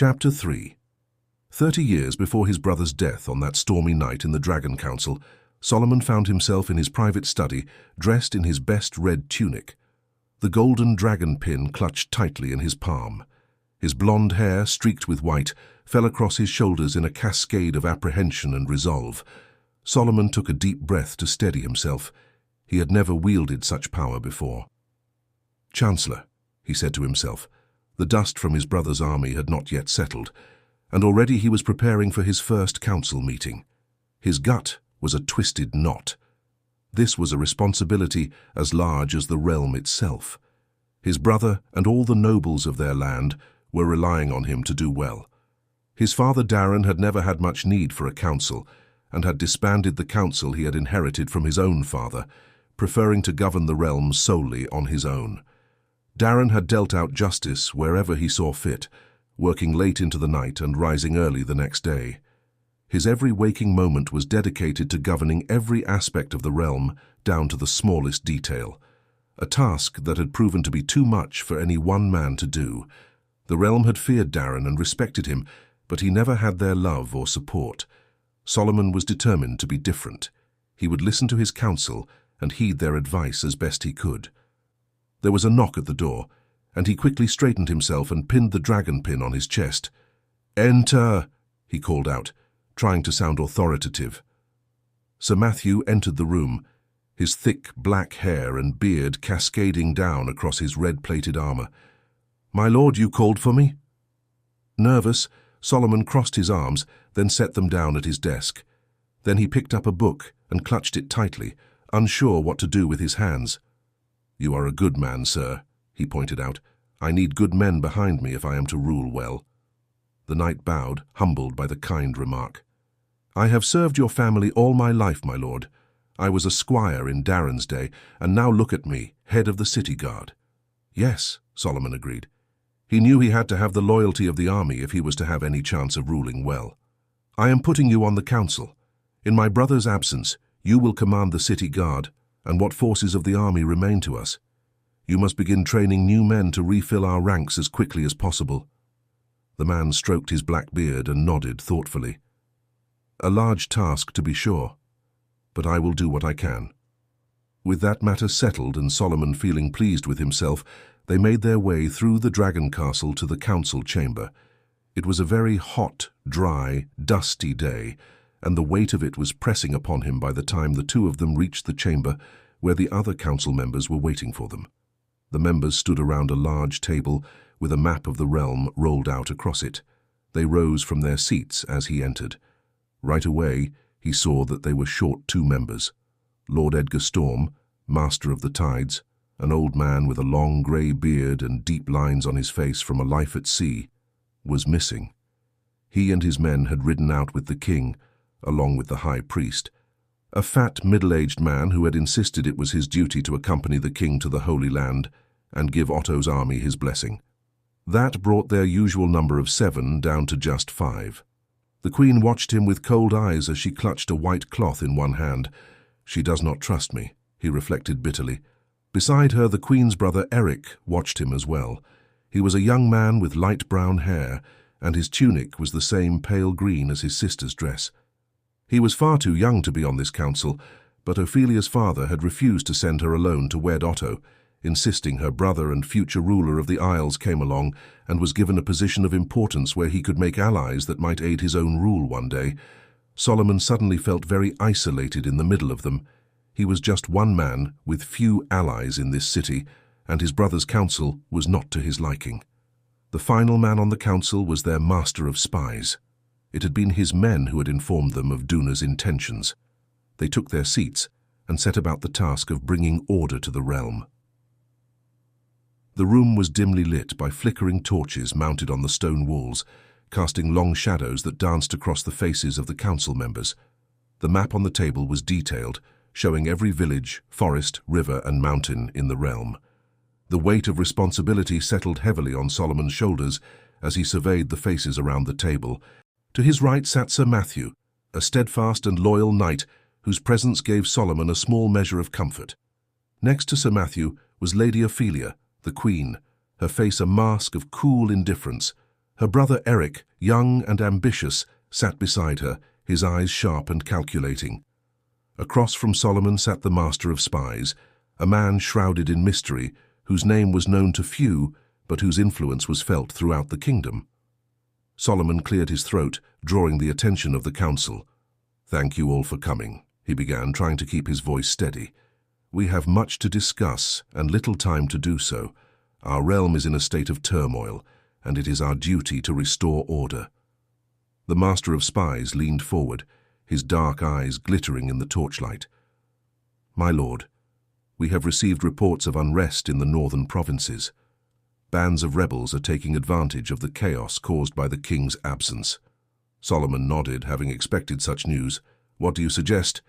Chapter 3. 30 years before his brother's death on that stormy night in the Dragon Council, Solomon found himself in his private study, dressed in his best red tunic. The golden dragon pin clutched tightly in his palm. His blonde hair, streaked with white, fell across his shoulders in a cascade of apprehension and resolve. Solomon took a deep breath to steady himself. He had never wielded such power before. "Chancellor," he said to himself. The dust from his brother's army had not yet settled, and already he was preparing for his first council meeting. His gut was a twisted knot. This was a responsibility as large as the realm itself. His brother and all the nobles of their land were relying on him to do well. His father Darren had never had much need for a council, and had disbanded the council he had inherited from his own father, preferring to govern the realm solely on his own. Darren had dealt out justice wherever he saw fit, working late into the night and rising early the next day. His every waking moment was dedicated to governing every aspect of the realm down to the smallest detail, a task that had proven to be too much for any one man to do. The realm had feared Darren and respected him, but he never had their love or support. Solomon was determined to be different. He would listen to his council and heed their advice as best he could. There was a knock at the door, and he quickly straightened himself and pinned the dragon pin on his chest. "Enter," he called out, trying to sound authoritative. Sir Matthew entered the room, his thick black hair and beard cascading down across his red-plated armor. "My lord, you called for me?" Nervous, Solomon crossed his arms, then set them down at his desk. Then he picked up a book and clutched it tightly, unsure what to do with his hands. "You are a good man, sir," he pointed out. "I need good men behind me if I am to rule well." The knight bowed, humbled by the kind remark. "I have served your family all my life, my lord. I was a squire in Darren's day, and now look at me, head of the city guard." "Yes," Solomon agreed. He knew he had to have the loyalty of the army if he was to have any chance of ruling well. "I am putting you on the council. In my brother's absence, you will command the city guard, and what forces of the army remain to us. You must begin training new men to refill our ranks as quickly as possible." The man stroked his black beard and nodded thoughtfully. "A large task, to be sure, but I will do what I can." With that matter settled and Solomon feeling pleased with himself, they made their way through the dragon castle to the council chamber. It was a very hot, dry, dusty day, and the weight of it was pressing upon him by the time the two of them reached the chamber where the other council members were waiting for them. The members stood around a large table with a map of the realm rolled out across it. They rose from their seats as he entered. Right away, he saw that they were short 2 members. Lord Edgar Storm, Master of the Tides, an old man with a long grey beard and deep lines on his face from a life at sea, was missing. He and his men had ridden out with the king, along with the high priest, a fat, middle-aged man who had insisted it was his duty to accompany the king to the Holy Land and give Otto's army his blessing. That brought their usual number of 7 down to just 5. The queen watched him with cold eyes as she clutched a white cloth in one hand. "She does not trust me," he reflected bitterly. Beside her, the queen's brother Eric watched him as well. He was a young man with light brown hair, and his tunic was the same pale green as his sister's dress. He was far too young to be on this council, but Ophelia's father had refused to send her alone to wed Otto, insisting her brother and future ruler of the Isles came along and was given a position of importance where he could make allies that might aid his own rule one day. Solomon suddenly felt very isolated in the middle of them. He was just one man with few allies in this city, and his brother's council was not to his liking. The final man on the council was their master of spies. It had been his men who had informed them of Duna's intentions. They took their seats and set about the task of bringing order to the realm. The room was dimly lit by flickering torches mounted on the stone walls, casting long shadows that danced across the faces of the council members. The map on the table was detailed, showing every village, forest, river, and mountain in the realm. The weight of responsibility settled heavily on Solomon's shoulders as he surveyed the faces around the table. To his right sat Sir Matthew, a steadfast and loyal knight whose presence gave Solomon a small measure of comfort. Next to Sir Matthew was Lady Ophelia, the Queen, her face a mask of cool indifference, Her brother Eric, young and ambitious, sat beside her, his eyes sharp and calculating. Across from Solomon sat the master of spies, a man shrouded in mystery, whose name was known to few, but whose influence was felt throughout the kingdom. Solomon cleared his throat, drawing the attention of the council. "Thank you all for coming," he began, trying to keep his voice steady. "We have much to discuss and little time to do so. Our realm is in a state of turmoil, and it is our duty to restore order." The master of spies leaned forward, his dark eyes glittering in the torchlight. "My lord, we have received reports of unrest in the northern provinces. Bands of rebels are taking advantage of the chaos caused by the king's absence." Solomon nodded, having expected such news. "What do you suggest?"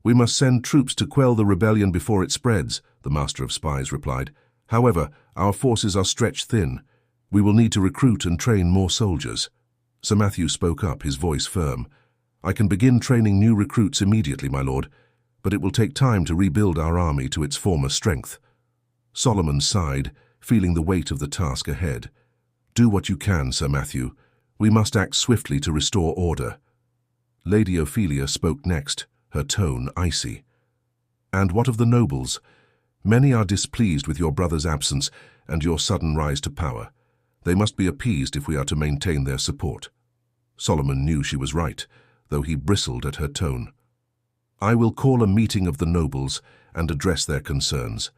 "We must send troops to quell the rebellion before it spreads," the master of spies replied. "However, our forces are stretched thin. We will need to recruit and train more soldiers." Sir Matthew spoke up, his voice firm. "I can begin training new recruits immediately, my lord, but it will take time to rebuild our army to its former strength." Solomon sighed, feeling the weight of the task ahead. "Do what you can, Sir Matthew. We must act swiftly to restore order." Lady Ophelia spoke next, her tone icy. "And what of the nobles? Many are displeased with your brother's absence and your sudden rise to power. They must be appeased if we are to maintain their support." Solomon knew she was right, though he bristled at her tone. "I will call a meeting of the nobles and address their concerns.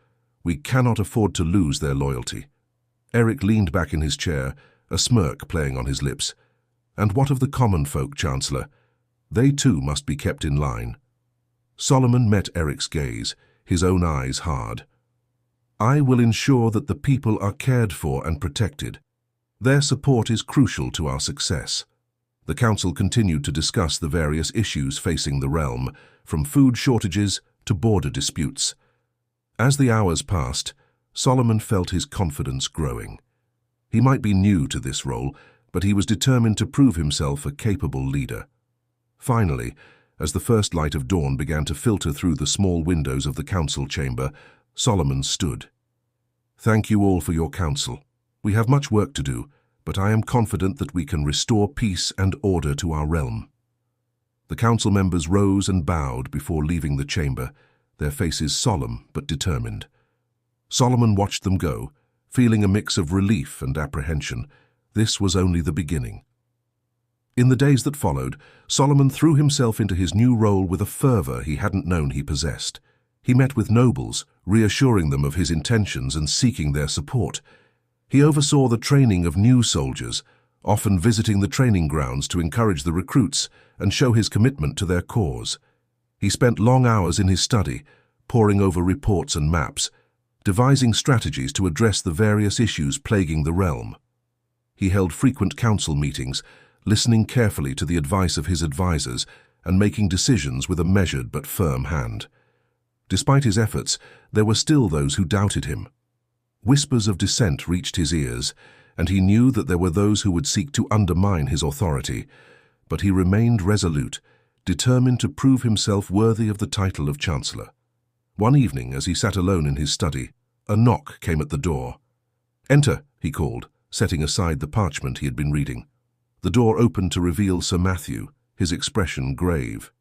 We cannot afford to lose their loyalty." Eric leaned back in his chair, a smirk playing on his lips. "And what of the common folk, Chancellor? They too must be kept in line." Solomon met Eric's gaze, his own eyes hard. "I will ensure that the people are cared for and protected. Their support is crucial to our success." The council continued to discuss the various issues facing the realm, from food shortages to border disputes. As the hours passed, Solomon felt his confidence growing. He might be new to this role, but he was determined to prove himself a capable leader. Finally, as the first light of dawn began to filter through the small windows of the council chamber, Solomon stood. "Thank you all for your counsel. We have much work to do, but I am confident that we can restore peace and order to our realm." The council members rose and bowed before leaving the chamber, their faces solemn but determined. Solomon watched them go, feeling a mix of relief and apprehension. This was only the beginning. In the days that followed, Solomon threw himself into his new role with a fervor he hadn't known he possessed. He met with nobles, reassuring them of his intentions and seeking their support. He oversaw the training of new soldiers, often visiting the training grounds to encourage the recruits and show his commitment to their cause. He spent long hours in his study, poring over reports and maps, devising strategies to address the various issues plaguing the realm. He held frequent council meetings, listening carefully to the advice of his advisors and making decisions with a measured but firm hand. Despite his efforts, there were still those who doubted him. Whispers of dissent reached his ears, and he knew that there were those who would seek to undermine his authority, but he remained resolute, determined to prove himself worthy of the title of Chancellor. One evening, as he sat alone in his study, a knock came at the door. "Enter," he called, setting aside the parchment he had been reading. The door opened to reveal Sir Matthew, his expression grave.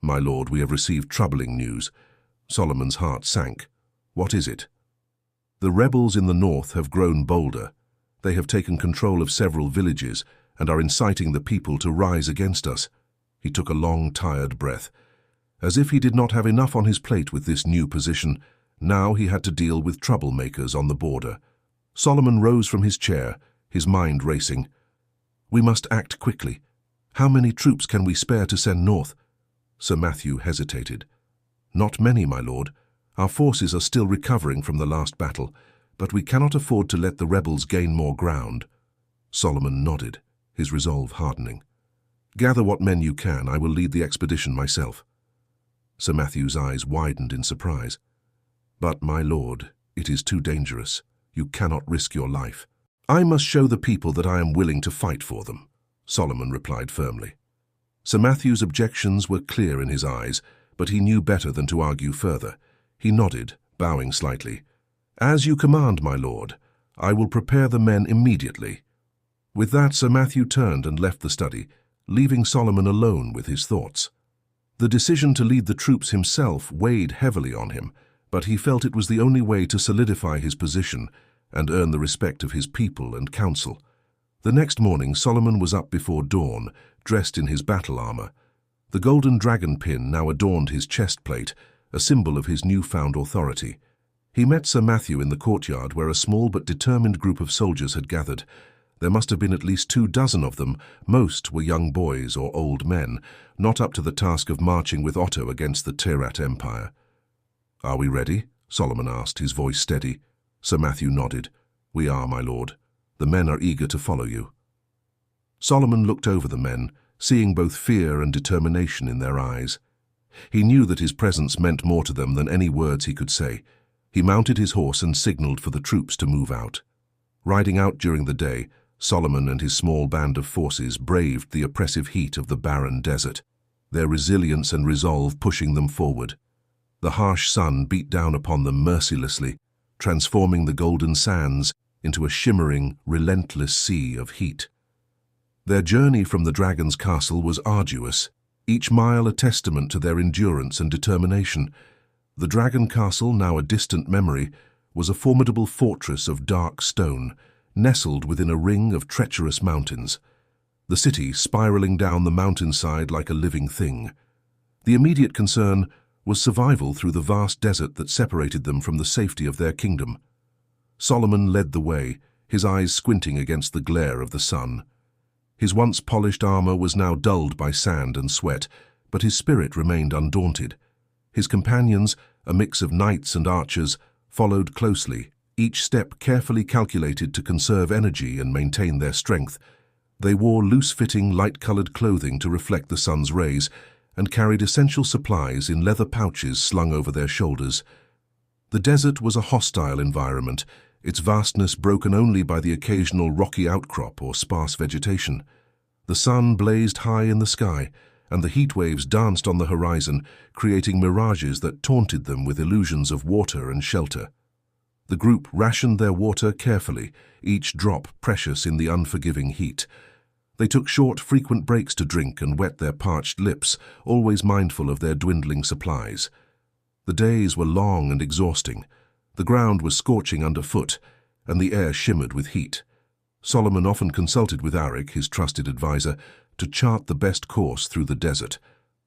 "My lord, we have received troubling news." Solomon's heart sank. "What is it?" "The rebels in the north have grown bolder. They have taken control of several villages and are inciting the people to rise against us." He took a long, tired breath. As if he did not have enough on his plate with this new position, now he had to deal with troublemakers on the border. Solomon rose from his chair, his mind racing. "We must act quickly. How many troops can we spare to send north?" Sir Matthew hesitated. "Not many, my lord. Our forces are still recovering from the last battle, but we cannot afford to let the rebels gain more ground." Solomon nodded, his resolve hardening. "Gather what men you can. I will lead the expedition myself." Sir Matthew's eyes widened in surprise. "But, my lord, it is too dangerous. You cannot risk your life." "I must show the people that I am willing to fight for them," Solomon replied firmly. Sir Matthew's objections were clear in his eyes, but he knew better than to argue further. He nodded, bowing slightly. "As you command, my lord. I will prepare the men immediately." With that, Sir Matthew turned and left the study, leaving Solomon alone with his thoughts. The decision to lead the troops himself weighed heavily on him, but he felt it was the only way to solidify his position and earn the respect of his people and council. The next morning, Solomon was up before dawn, dressed in his battle armor. The golden dragon pin now adorned his chest plate, a symbol of his newfound authority. He met Sir Matthew in the courtyard where a small but determined group of soldiers had gathered. There must have been at least 24 of them. Most were young boys or old men, not up to the task of marching with Otto against the Tirat Empire. "Are we ready?" Solomon asked, his voice steady. Sir Matthew nodded. "We are, my lord. The men are eager to follow you." Solomon looked over the men, seeing both fear and determination in their eyes. He knew that his presence meant more to them than any words he could say. He mounted his horse and signaled for the troops to move out. Riding out during the day, Solomon and his small band of forces braved the oppressive heat of the barren desert, their resilience and resolve pushing them forward. The harsh sun beat down upon them mercilessly, transforming the golden sands into a shimmering, relentless sea of heat. Their journey from the dragon's castle was arduous, each mile a testament to their endurance and determination. The dragon castle, now a distant memory, was a formidable fortress of dark stone, nestled within a ring of treacherous mountains, the city spiraling down the mountainside like a living thing. The immediate concern was survival through the vast desert that separated them from the safety of their kingdom. Solomon led the way, his eyes squinting against the glare of the sun. His once polished armor was now dulled by sand and sweat, but his spirit remained undaunted. His companions, a mix of knights and archers, followed closely, each step carefully calculated to conserve energy and maintain their strength. They wore loose-fitting, light-colored clothing to reflect the sun's rays and carried essential supplies in leather pouches slung over their shoulders. The desert was a hostile environment, its vastness broken only by the occasional rocky outcrop or sparse vegetation. The sun blazed high in the sky, and the heat waves danced on the horizon, creating mirages that taunted them with illusions of water and shelter. The group rationed their water carefully, each drop precious in the unforgiving heat. They took short, frequent breaks to drink and wet their parched lips, always mindful of their dwindling supplies. The days were long and exhausting. The ground was scorching underfoot, and the air shimmered with heat. Solomon often consulted with Arik, his trusted advisor, to chart the best course through the desert.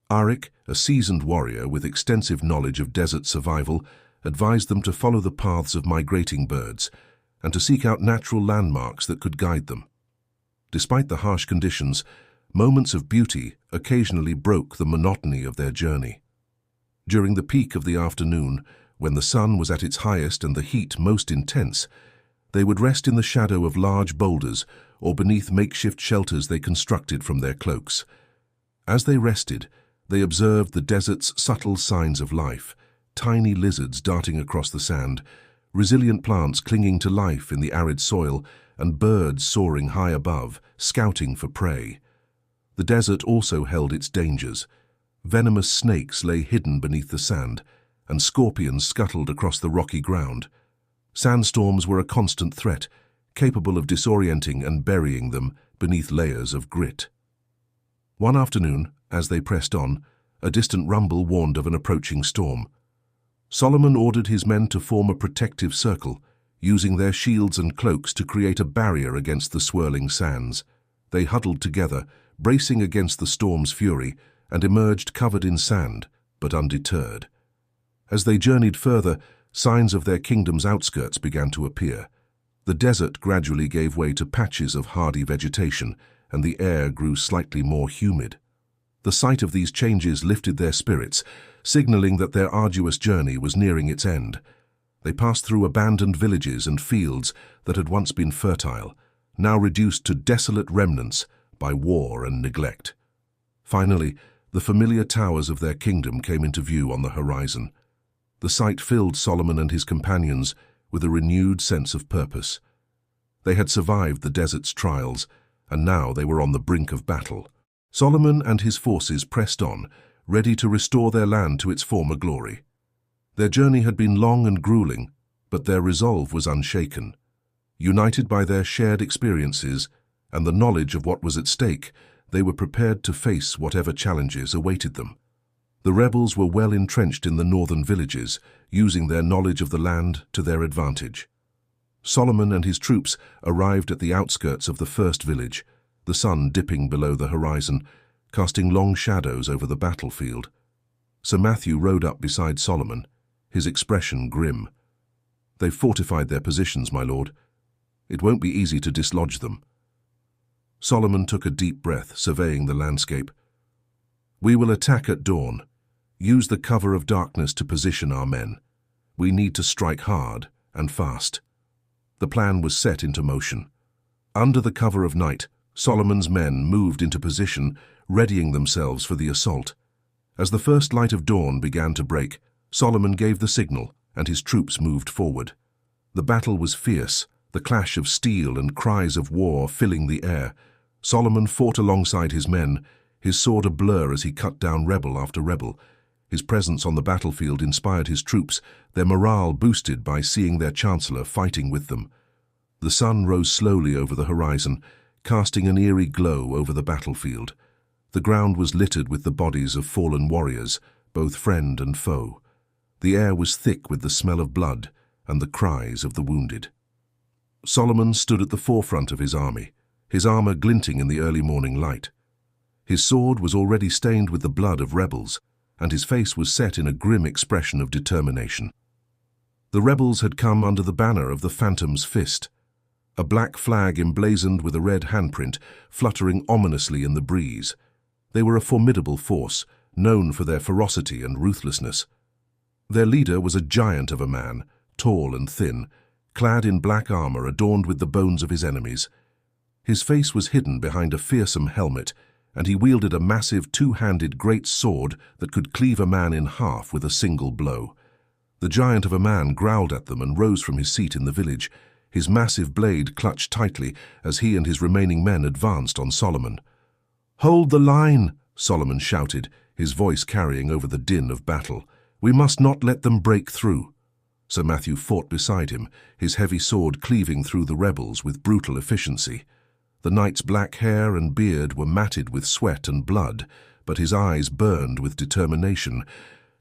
Arik, a seasoned warrior with extensive knowledge of desert survival, advised them to follow the paths of migrating birds and to seek out natural landmarks that could guide them. Despite the harsh conditions, moments of beauty occasionally broke the monotony of their journey. During the peak of the afternoon, when the sun was at its highest and the heat most intense, they would rest in the shadow of large boulders or beneath makeshift shelters they constructed from their cloaks. As they rested, they observed the desert's subtle signs of life, tiny lizards darting across the sand, resilient plants clinging to life in the arid soil, and birds soaring high above, scouting for prey. The desert also held its dangers. Venomous snakes lay hidden beneath the sand, and scorpions scuttled across the rocky ground. Sandstorms were a constant threat, capable of disorienting and burying them beneath layers of grit. One afternoon, as they pressed on, a distant rumble warned of an approaching storm. Solomon ordered his men to form a protective circle, using their shields and cloaks to create a barrier against the swirling sands. They huddled together, bracing against the storm's fury, and emerged covered in sand, but undeterred. As they journeyed further, signs of their kingdom's outskirts began to appear. The desert gradually gave way to patches of hardy vegetation, and the air grew slightly more humid. The sight of these changes lifted their spirits, signaling that their arduous journey was nearing its end. They passed through abandoned villages and fields that had once been fertile, now reduced to desolate remnants by war and neglect. Finally, the familiar towers of their kingdom came into view on the horizon. The sight filled Solomon and his companions with a renewed sense of purpose. They had survived the desert's trials, and now they were on the brink of battle. Solomon and his forces pressed on, ready to restore their land to its former glory. Their journey had been long and grueling, but their resolve was unshaken. United by their shared experiences and the knowledge of what was at stake, they were prepared to face whatever challenges awaited them. The rebels were well entrenched in the northern villages, using their knowledge of the land to their advantage. Solomon and his troops arrived at the outskirts of the first village, the sun dipping below the horizon, casting long shadows over the battlefield. Sir Matthew rode up beside Solomon, his expression grim. "They've fortified their positions, my lord. It won't be easy to dislodge them." Solomon took a deep breath, surveying the landscape. "We will attack at dawn. Use the cover of darkness to position our men. We need to strike hard and fast." The plan was set into motion. Under the cover of night, Solomon's men moved into position, readying themselves for the assault. As the first light of dawn began to break, Solomon gave the signal, and his troops moved forward. The battle was fierce, the clash of steel and cries of war filling the air. Solomon fought alongside his men, his sword a blur as he cut down rebel after rebel. His presence on the battlefield inspired his troops, their morale boosted by seeing their chancellor fighting with them. The sun rose slowly over the horizon, casting an eerie glow over the battlefield. The ground was littered with the bodies of fallen warriors, both friend and foe. The air was thick with the smell of blood and the cries of the wounded. Solomon stood at the forefront of his army, his armor glinting in the early morning light. His sword was already stained with the blood of rebels, and his face was set in a grim expression of determination. The rebels had come under the banner of the Phantom's Fist, a black flag emblazoned with a red handprint fluttering ominously in the breeze. They were a formidable force, known for their ferocity and ruthlessness. Their leader was a giant of a man, tall and thin, clad in black armor adorned with the bones of his enemies. His face was hidden behind a fearsome helmet, and he wielded a massive two-handed great sword that could cleave a man in half with a single blow. The giant of a man growled at them and rose from his seat in the village, his massive blade clutched tightly as he and his remaining men advanced on Solomon. "Hold the line!" Solomon shouted, his voice carrying over the din of battle. "We must not let them break through." Sir Matthew fought beside him, his heavy sword cleaving through the rebels with brutal efficiency. The knight's black hair and beard were matted with sweat and blood, but his eyes burned with determination.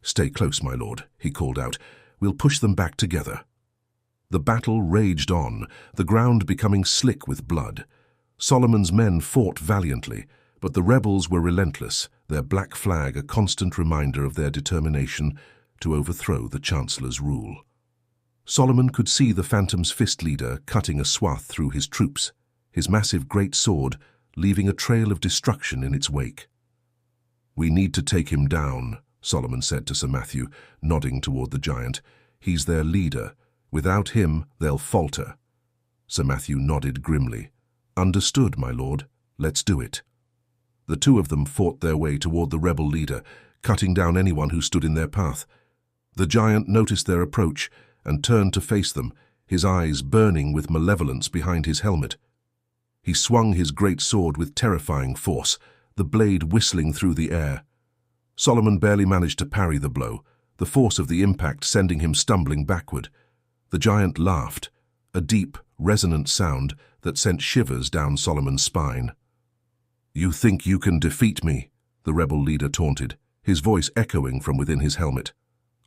"Stay close, my lord," he called out. "We'll push them back together." The battle raged on, the ground becoming slick with blood. Solomon's men fought valiantly, but the rebels were relentless, their black flag a constant reminder of their determination to overthrow the chancellor's rule. Solomon could see the Phantom's Fist leader cutting a swath through his troops, his massive great sword leaving a trail of destruction in its wake. "We need to take him down," Solomon said to Sir Matthew, nodding toward the giant. "He's their leader. Without him, they'll falter." Sir Matthew nodded grimly. "Understood, my lord. Let's do it." The two of them fought their way toward the rebel leader, cutting down anyone who stood in their path. The giant noticed their approach and turned to face them, his eyes burning with malevolence behind his helmet. He swung his great sword with terrifying force, the blade whistling through the air. Solomon barely managed to parry the blow, the force of the impact sending him stumbling backward. The giant laughed, a deep, resonant sound that sent shivers down Solomon's spine. "You think you can defeat me?" the rebel leader taunted, his voice echoing from within his helmet.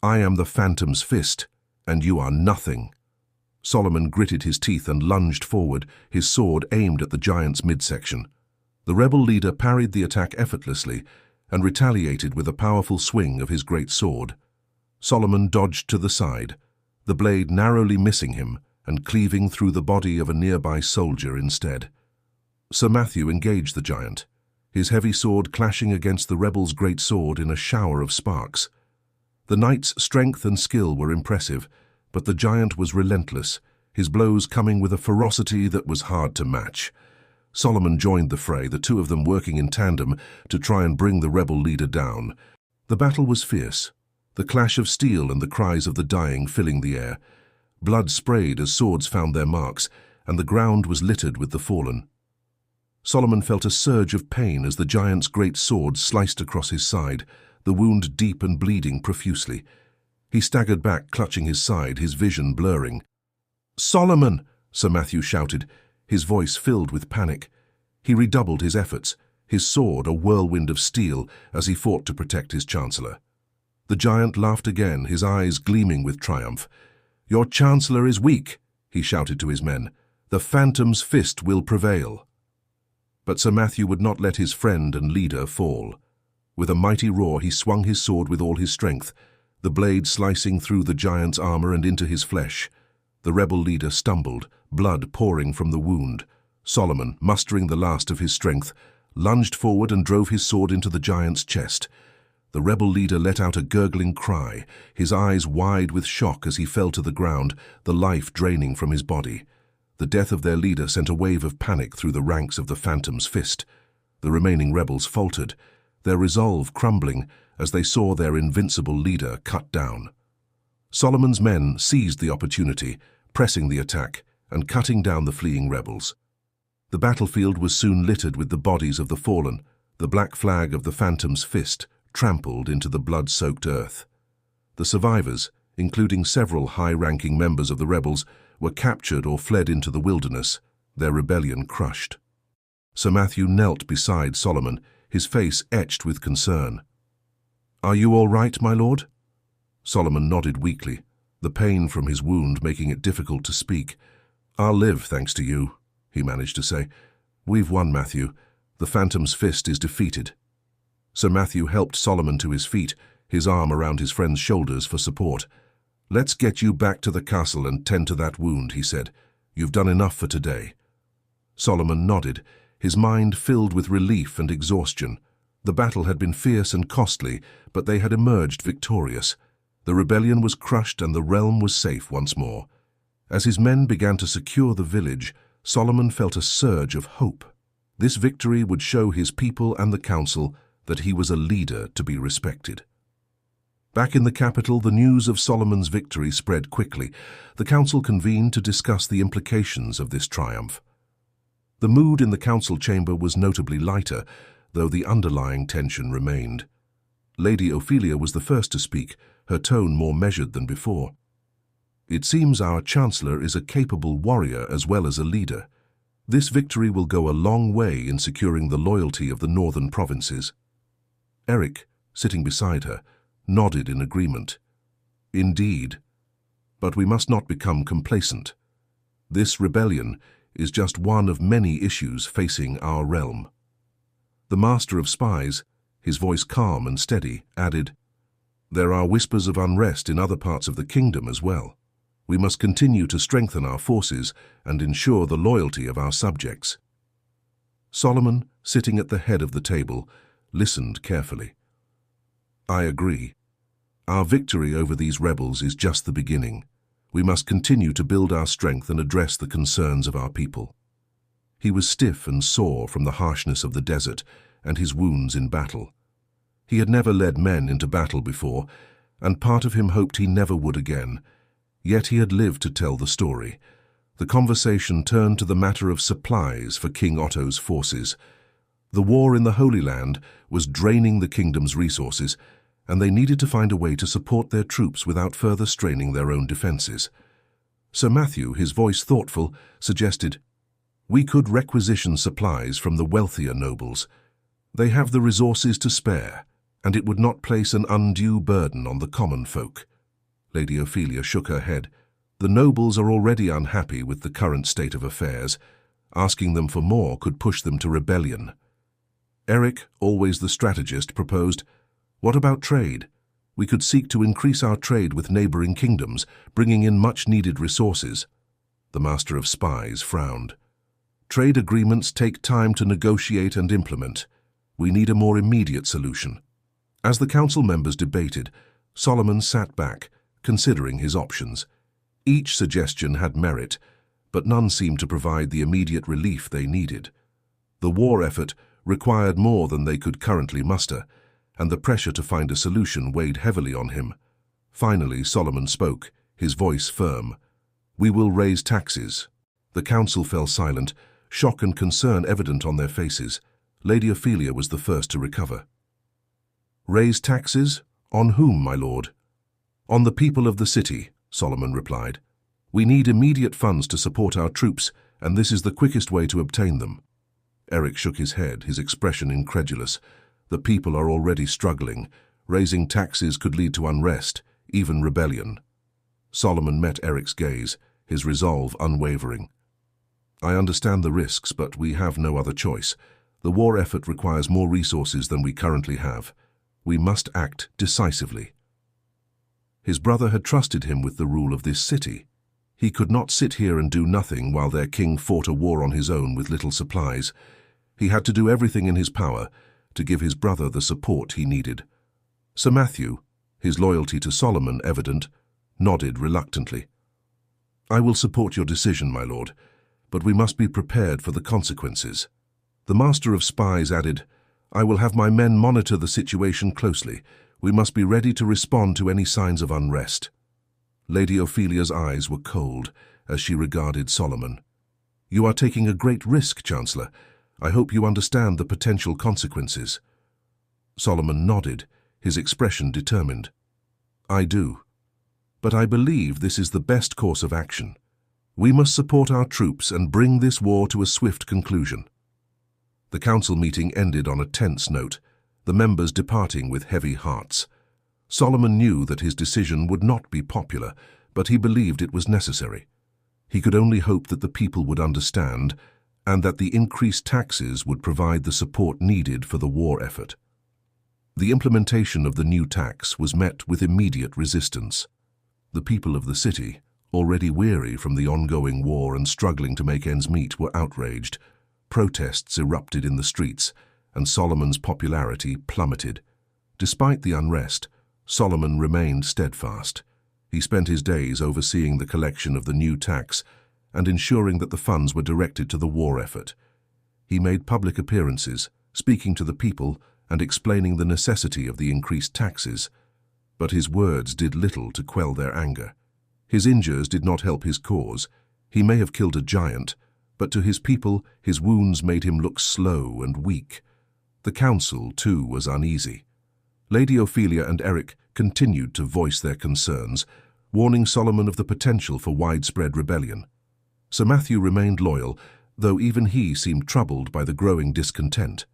"I am the Phantom's Fist, and you are nothing." Solomon gritted his teeth and lunged forward, his sword aimed at the giant's midsection. The rebel leader parried the attack effortlessly and retaliated with a powerful swing of his great sword. Solomon dodged to the side, the blade narrowly missing him and cleaving through the body of a nearby soldier instead. Sir Matthew engaged the giant, his heavy sword clashing against the rebel's great sword in a shower of sparks. The knight's strength and skill were impressive, but the giant was relentless, his blows coming with a ferocity that was hard to match. Solomon joined the fray, the two of them working in tandem to try and bring the rebel leader down. The battle was fierce, the clash of steel and the cries of the dying filling the air. Blood sprayed as swords found their marks, and the ground was littered with the fallen. Solomon felt a surge of pain as the giant's great sword sliced across his side, the wound deep and bleeding profusely. He staggered back, clutching his side, his vision blurring. "Solomon!" Sir Matthew shouted, his voice filled with panic. He redoubled his efforts, his sword a whirlwind of steel as he fought to protect his chancellor. The giant laughed again, his eyes gleaming with triumph. "Your chancellor is weak," he shouted to his men. "The phantom's fist will prevail." But Sir Matthew would not let his friend and leader fall. With a mighty roar he swung his sword with all his strength, the blade slicing through the giant's armor and into his flesh. The rebel leader stumbled, blood pouring from the wound. Solomon, mustering the last of his strength, lunged forward and drove his sword into the giant's chest. The rebel leader let out a gurgling cry, his eyes wide with shock as he fell to the ground, the life draining from his body. The death of their leader sent a wave of panic through the ranks of the Phantom's Fist. The remaining rebels faltered, their resolve crumbling as they saw their invincible leader cut down. Solomon's men seized the opportunity, pressing the attack and cutting down the fleeing rebels. The battlefield was soon littered with the bodies of the fallen, the black flag of the Phantom's Fist trampled into the blood-soaked earth. The survivors, including several high-ranking members of the rebels, were captured or fled into the wilderness, their rebellion crushed. Sir Matthew knelt beside Solomon, his face etched with concern. "Are you all right, my lord?" Solomon nodded weakly, the pain from his wound making it difficult to speak. "I'll live, thanks to you," he managed to say. "We've won, Matthew. The Phantom's Fist is defeated." Sir Matthew helped Solomon to his feet, his arm around his friend's shoulders for support. "Let's get you back to the castle and tend to that wound," he said. "You've done enough for today." Solomon nodded, his mind filled with relief and exhaustion. The battle had been fierce and costly, but they had emerged victorious. The rebellion was crushed and the realm was safe once more. As his men began to secure the village, Solomon felt a surge of hope. This victory would show his people and the council that he was a leader to be respected. Back in the capital, the news of Solomon's victory spread quickly. The council convened to discuss the implications of this triumph. The mood in the council chamber was notably lighter, though the underlying tension remained. Lady Ophelia was the first to speak, her tone more measured than before. "It seems our Chancellor is a capable warrior as well as a leader. This victory will go a long way in securing the loyalty of the northern provinces." Eric, sitting beside her, nodded in agreement. "Indeed. But we must not become complacent. This rebellion is just one of many issues facing our realm." The Master of Spies, his voice calm and steady, added, "There are whispers of unrest in other parts of the kingdom as well. We must continue to strengthen our forces and ensure the loyalty of our subjects." Solomon, sitting at the head of the table, listened carefully. "I agree. Our victory over these rebels is just the beginning. We must continue to build our strength and address the concerns of our people." He was stiff and sore from the harshness of the desert and his wounds in battle. He had never led men into battle before, and part of him hoped he never would again. Yet he had lived to tell the story. The conversation turned to the matter of supplies for King Otto's forces. The war in the Holy Land was draining the kingdom's resources, and they needed to find a way to support their troops without further straining their own defenses. Sir Matthew, his voice thoughtful, suggested, "We could requisition supplies from the wealthier nobles. They have the resources to spare, and it would not place an undue burden on the common folk." Lady Ophelia shook her head. "The nobles are already unhappy with the current state of affairs. Asking them for more could push them to rebellion." Eric, always the strategist, proposed, "What about trade? We could seek to increase our trade with neighboring kingdoms, bringing in much-needed resources." The Master of Spies frowned. "Trade agreements take time to negotiate and implement. We need a more immediate solution." As the council members debated, Solomon sat back, considering his options. Each suggestion had merit, but none seemed to provide the immediate relief they needed. The war effort required more than they could currently muster, and the pressure to find a solution weighed heavily on him. Finally, Solomon spoke, his voice firm. "We will raise taxes." The council fell silent, shock and concern evident on their faces. Lady Ophelia was the first to recover. "Raise taxes? On whom, my lord?" "On the people of the city," Solomon replied. "We need immediate funds to support our troops, and this is the quickest way to obtain them." Eric shook his head, his expression incredulous. The people are already struggling. Raising taxes could lead to unrest, even rebellion. Solomon met Eric's gaze, his resolve unwavering. I understand the risks, but we have no other choice. The war effort requires more resources than we currently have. We must act decisively. His brother had trusted him with the rule of this city. He could not sit here and do nothing while their king fought a war on his own with little supplies. He had to do everything in his power to give his brother the support he needed. Sir Matthew, his loyalty to Solomon evident, nodded reluctantly. I will support your decision, my lord, but we must be prepared for the consequences. The master of spies added, I will have my men monitor the situation closely. We must be ready to respond to any signs of unrest. Lady Ophelia's eyes were cold as she regarded Solomon. You are taking a great risk, Chancellor. I hope you understand the potential consequences. Solomon nodded, his expression determined. I do. But I believe this is the best course of action. We must support our troops and bring this war to a swift conclusion. The council meeting ended on a tense note, the members departing with heavy hearts. Solomon knew that his decision would not be popular, but he believed it was necessary. He could only hope that the people would understand and that the increased taxes would provide the support needed for the war effort. The implementation of the new tax was met with immediate resistance. The people of the city, already weary from the ongoing war and struggling to make ends meet, were outraged. Protests erupted in the streets, and Solomon's popularity plummeted. Despite the unrest, Solomon remained steadfast. He spent his days overseeing the collection of the new tax and ensuring that the funds were directed to the war effort. He made public appearances, speaking to the people and explaining the necessity of the increased taxes, but his words did little to quell their anger. His injuries did not help his cause. He may have killed a giant, but to his people his wounds made him look slow and weak. The council, too, was uneasy. Lady Ophelia and Eric continued to voice their concerns, warning Solomon of the potential for widespread rebellion. Sir Matthew remained loyal, though even he seemed troubled by the growing discontent.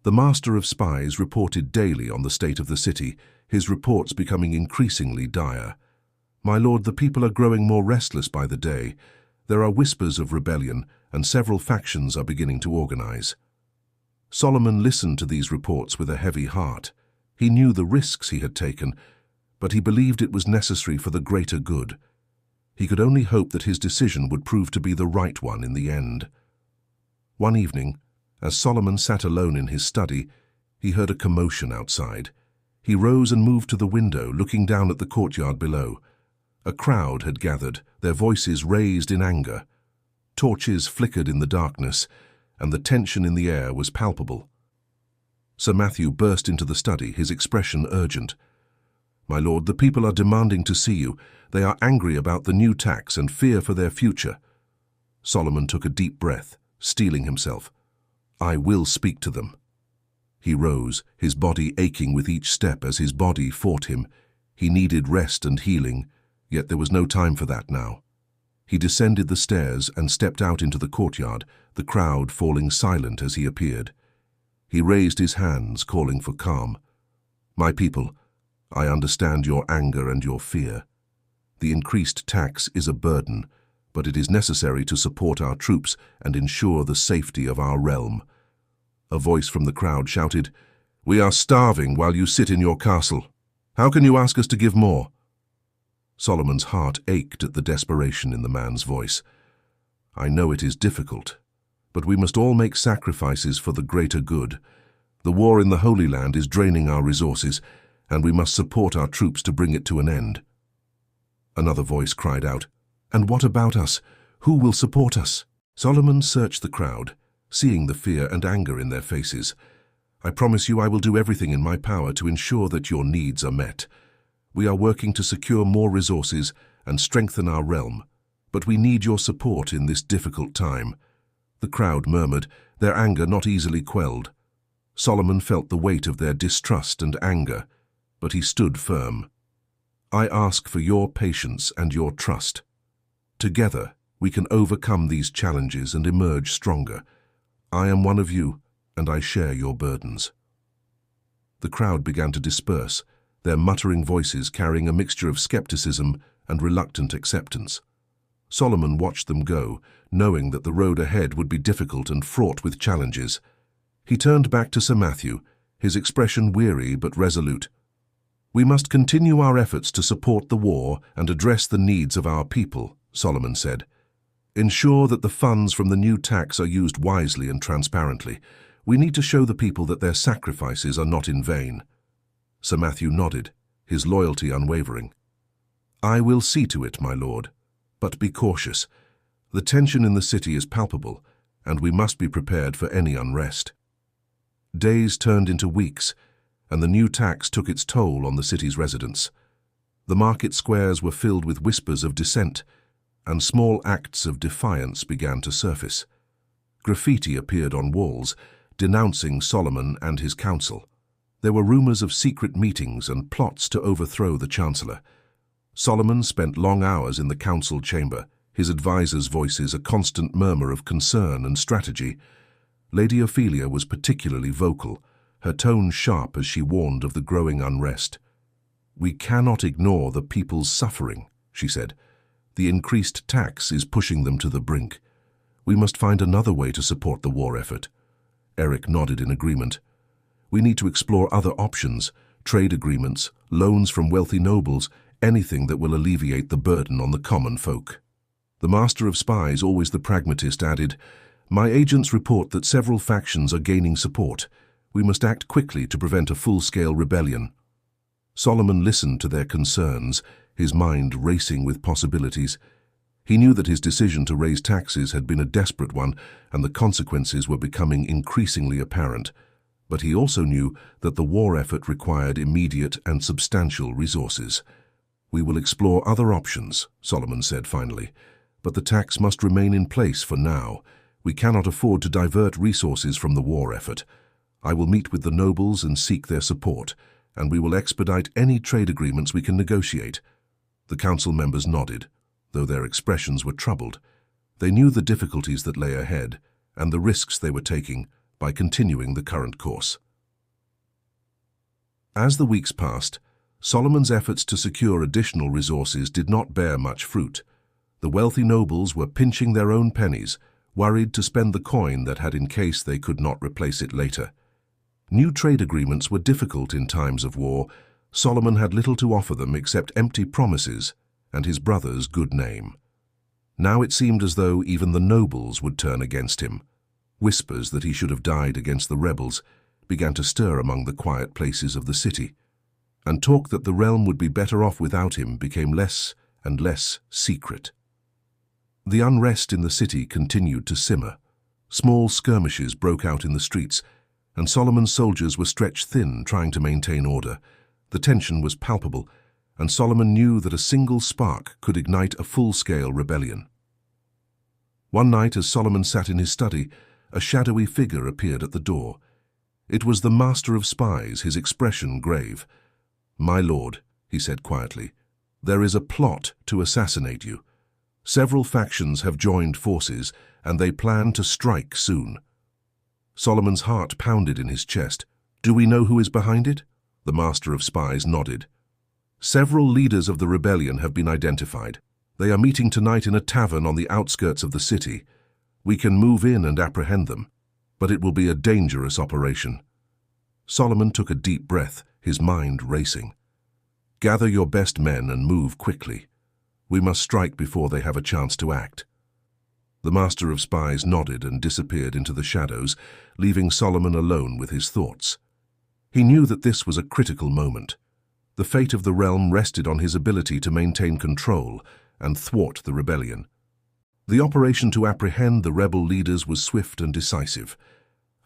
The master of spies reported daily on the state of the city, his reports becoming increasingly dire. My lord, the people are growing more restless by the day. There are whispers of rebellion, and several factions are beginning to organize. Solomon listened to these reports with a heavy heart. He knew the risks he had taken, but he believed it was necessary for the greater good. He could only hope that his decision would prove to be the right one in the end. One evening, as Solomon sat alone in his study, he heard a commotion outside. He rose and moved to the window, looking down at the courtyard below. A crowd had gathered, their voices raised in anger. Torches flickered in the darkness, and the tension in the air was palpable. Sir Matthew burst into the study, his expression urgent. My lord, the people are demanding to see you. They are angry about the new tax and fear for their future. Solomon took a deep breath, steeling himself. I will speak to them. He rose, his body aching with each step as his body fought him. He needed rest and healing, yet there was no time for that now. He descended the stairs and stepped out into the courtyard, the crowd falling silent as he appeared. He raised his hands, calling for calm. My people, I understand your anger and your fear. The increased tax is a burden, but it is necessary to support our troops and ensure the safety of our realm. A voice from the crowd shouted, We are starving while you sit in your castle. How can you ask us to give more? Solomon's heart ached at the desperation in the man's voice. I know it is difficult, but we must all make sacrifices for the greater good. The war in the Holy Land is draining our resources, and we must support our troops to bring it to an end. Another voice cried out, And what about us? Who will support us? Solomon searched the crowd, seeing the fear and anger in their faces. I promise you I will do everything in my power to ensure that your needs are met. We are working to secure more resources and strengthen our realm, but we need your support in this difficult time. The crowd murmured, their anger not easily quelled. Solomon felt the weight of their distrust and anger, but he stood firm. I ask for your patience and your trust. Together, we can overcome these challenges and emerge stronger. I am one of you, and I share your burdens." The crowd began to disperse, their muttering voices carrying a mixture of skepticism and reluctant acceptance. Solomon watched them go, knowing that the road ahead would be difficult and fraught with challenges. He turned back to Sir Matthew, his expression weary but resolute. "We must continue our efforts to support the war and address the needs of our people," Solomon said. "Ensure that the funds from the new tax are used wisely and transparently. We need to show the people that their sacrifices are not in vain." Sir Matthew nodded, his loyalty unwavering. "I will see to it, my lord. But be cautious. The tension in the city is palpable, and we must be prepared for any unrest." Days turned into weeks, and the new tax took its toll on the city's residents. The market squares were filled with whispers of dissent, and small acts of defiance began to surface. Graffiti appeared on walls, denouncing Solomon and his council. There were rumors of secret meetings and plots to overthrow the chancellor. Solomon spent long hours in the council chamber, his advisers' voices a constant murmur of concern and strategy. Lady Ophelia was particularly vocal, her tone sharp as she warned of the growing unrest. "We cannot ignore the people's suffering," she said. "The increased tax is pushing them to the brink. We must find another way to support the war effort." Eric nodded in agreement. "We need to explore other options, trade agreements, loans from wealthy nobles, anything that will alleviate the burden on the common folk." The Master of Spies, always the pragmatist, added, "My agents report that several factions are gaining support. We must act quickly to prevent a full-scale rebellion." Solomon listened to their concerns, his mind racing with possibilities. He knew that his decision to raise taxes had been a desperate one, and the consequences were becoming increasingly apparent. But he also knew that the war effort required immediate and substantial resources. "We will explore other options," Solomon said finally, "but the tax must remain in place for now. We cannot afford to divert resources from the war effort. I will meet with the nobles and seek their support, and we will expedite any trade agreements we can negotiate." The council members nodded, though their expressions were troubled. They knew the difficulties that lay ahead, and the risks they were taking by continuing the current course. As the weeks passed, Solomon's efforts to secure additional resources did not bear much fruit. The wealthy nobles were pinching their own pennies, worried to spend the coin that had in case they could not replace it later. New trade agreements were difficult in times of war. Solomon had little to offer them except empty promises and his brother's good name. Now it seemed as though even the nobles would turn against him. Whispers that he should have died against the rebels began to stir among the quiet places of the city, and talk that the realm would be better off without him became less and less secret. The unrest in the city continued to simmer. Small skirmishes broke out in the streets, and Solomon's soldiers were stretched thin trying to maintain order. The tension was palpable, and Solomon knew that a single spark could ignite a full-scale rebellion. One night, as Solomon sat in his study, a shadowy figure appeared at the door. It was the Master of Spies, his expression grave. "My lord," he said quietly, "there is a plot to assassinate you. Several factions have joined forces, and they plan to strike soon." Solomon's heart pounded in his chest. "Do we know who is behind it?" The Master of Spies nodded. "Several leaders of the rebellion have been identified. They are meeting tonight in a tavern on the outskirts of the city. We can move in and apprehend them, but it will be a dangerous operation." Solomon took a deep breath, his mind racing. "Gather your best men and move quickly. We must strike before they have a chance to act." The Master of Spies nodded and disappeared into the shadows, leaving Solomon alone with his thoughts. He knew that this was a critical moment. The fate of the realm rested on his ability to maintain control and thwart the rebellion. The operation to apprehend the rebel leaders was swift and decisive.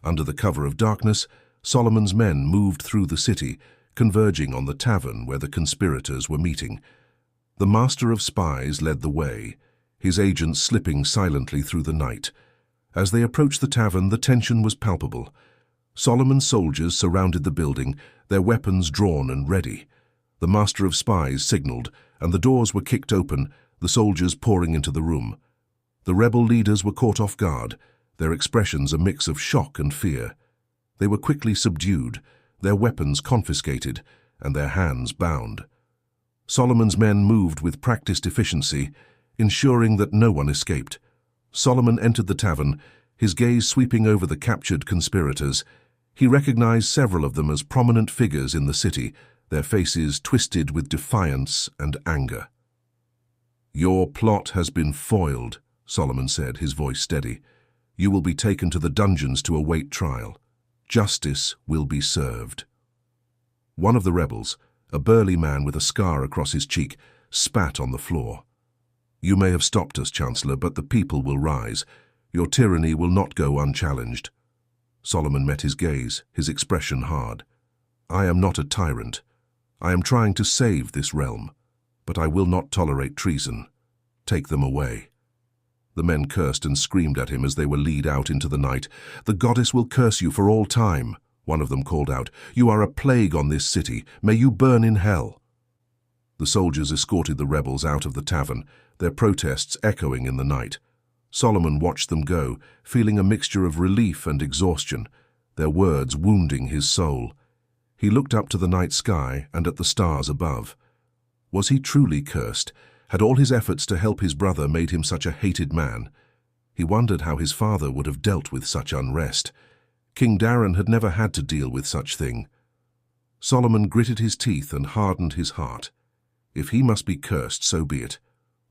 Under the cover of darkness, Solomon's men moved through the city, converging on the tavern where the conspirators were meeting. The Master of Spies led the way, his agents slipping silently through the night. As they approached the tavern, the tension was palpable. Solomon's soldiers surrounded the building, their weapons drawn and ready. The Master of Spies signaled, and the doors were kicked open, the soldiers pouring into the room. The rebel leaders were caught off guard, their expressions a mix of shock and fear. They were quickly subdued, their weapons confiscated, and their hands bound. Solomon's men moved with practiced efficiency, ensuring that no one escaped. Solomon entered the tavern, his gaze sweeping over the captured conspirators. He recognized several of them as prominent figures in the city, their faces twisted with defiance and anger. "Your plot has been foiled," Solomon said, his voice steady. "You will be taken to the dungeons to await trial. Justice will be served." One of the rebels, a burly man with a scar across his cheek, spat on the floor. "You may have stopped us, Chancellor, but the people will rise. Your tyranny will not go unchallenged." Solomon met his gaze, his expression hard. "I am not a tyrant. I am trying to save this realm, but I will not tolerate treason. Take them away." The men cursed and screamed at him as they were led out into the night. "The goddess will curse you for all time," one of them called out. "You are a plague on this city. May you burn in hell." The soldiers escorted the rebels out of the tavern, their protests echoing in the night. Solomon watched them go, feeling a mixture of relief and exhaustion, their words wounding his soul. He looked up to the night sky and at the stars above. Was he truly cursed? Had all his efforts to help his brother made him such a hated man? He wondered how his father would have dealt with such unrest. King Darren had never had to deal with such thing. Solomon gritted his teeth and hardened his heart. If he must be cursed, so be it.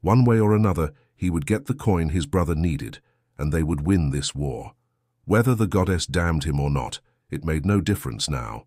One way or another, he would get the coin his brother needed, and they would win this war. Whether the goddess damned him or not, it made no difference now.